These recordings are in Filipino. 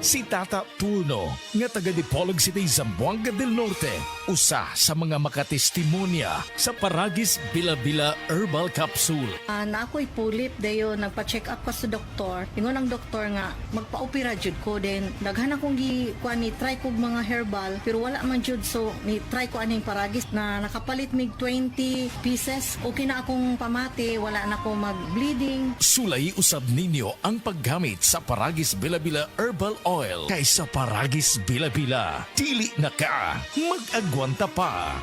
Si Tata Tulno, nga taga Dipolog City, Zamboanga del Norte, usa sa mga makatestimonya sa Paragis Bila-Bila Herbal Capsule. Na ako'y pulip dayo nagpa-check up ko sa doktor. Ingon ang doktor nga magpa-opera jud ko din. Daghan akong kuan ni try kog mga herbal pero wala man jud, so ni try ko aning Paragis na nakapalit mig 20 pieces. Okay na akong pamati, wala na ako mag-bleeding. Sulay usab ninyo ang paggamit sa Paragis Bila-Bila Herbal Oil kaysa Paragis Bila-Bila. Dili na ka mag-agwanta pa.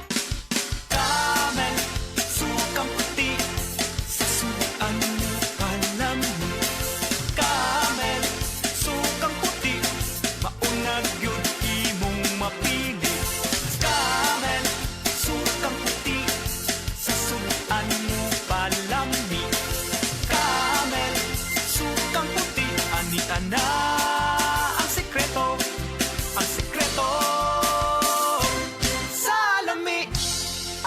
Camel, sukang puti, sa sukan mo palami. Camel, sukang puti, maunag yun imong mapili. Camel, sukang puti, sa sukan mo palami. Camel, sukang puti, anita na ang sekreto, ang sekreto.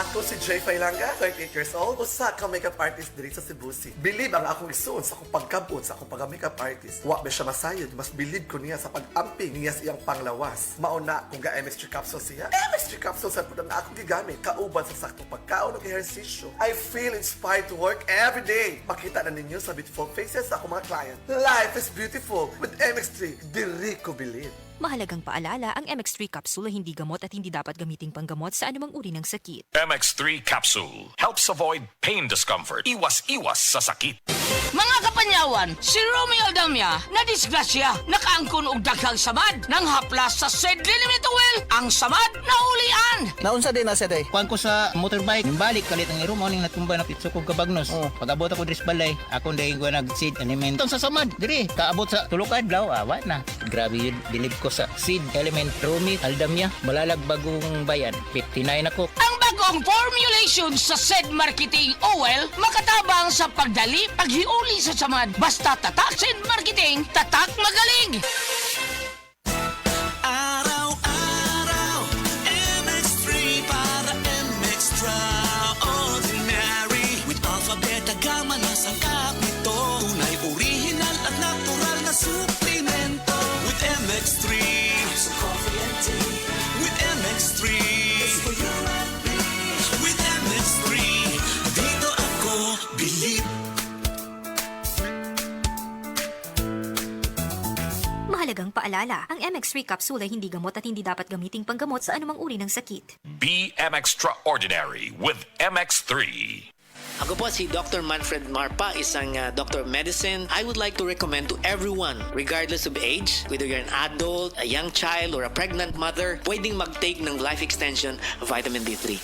Ako si Jay Failanga, 38 years old, usa ka makeup artist diri sa Cebu City. Believe ang akong isuon sa akong pagkabot sa akong pagka-makeup artist. Wa ba siya masayod, mas believe ko niya sa pag-amping niya sa iyang panglawas. Mauna kung ga MX3 capsule siya. MX3 capsule sa pudang na akong gigamit, kauban sa saktong pagkaon ug ehersisyo. I feel inspired to work every day. Makita na ninyo sa beautiful faces sa akong mga client. Life is beautiful with MX3. Diri ko believe. Mahalagang paalala, ang MX3 capsule ay hindi gamot at hindi dapat gamiting panggamot sa anumang uri ng sakit. MX3 Capsule helps avoid pain discomfort. Iwas-iwas sa sakit. Mga kapanyawan, si Romeo Aldamia na disgrasya nakaangkon og daghang samad nang haplas sa said limit oil. Ang samad naulian. Naunsa din na siya day. Kuan ko sa motorbike, balik kalit ang iro mo ning natumba na pitso kog kabagnos. Pag-abot ako diri sa balay, ako day ko nag-seed element. Sa samad diri, kaabot sa tulo ka adlaw, awa na. Grabe yun, bilib ko sa seed element Romeo Aldamia, malalag bagong bayan. 59 ako. Ang bagong formulation sa said marketing oil makatabang sa pagdali, paghiuli sa samad. Basta tatak said marketing, tatak magaling. Araw-araw, MX3 para MX-Traordinary. With alpha, beta, gamma na sangkap nito. Tunay, original at natural na suplemento. With MX3, with MX3, it's for you and me. With MX3, dito ako believe. Mahalagang paalala, ang MX3 capsule ay hindi gamot at hindi dapat gamiting panggamot sa anumang uri ng sakit. Be MX-Traordinary with MX3. Ako po si Dr. Manfred Marpa, isang Doctor of Medicine. I would like to recommend to everyone, regardless of age, whether you're an adult, a young child, or a pregnant mother, pwedeng mag-take ng life extension vitamin D3.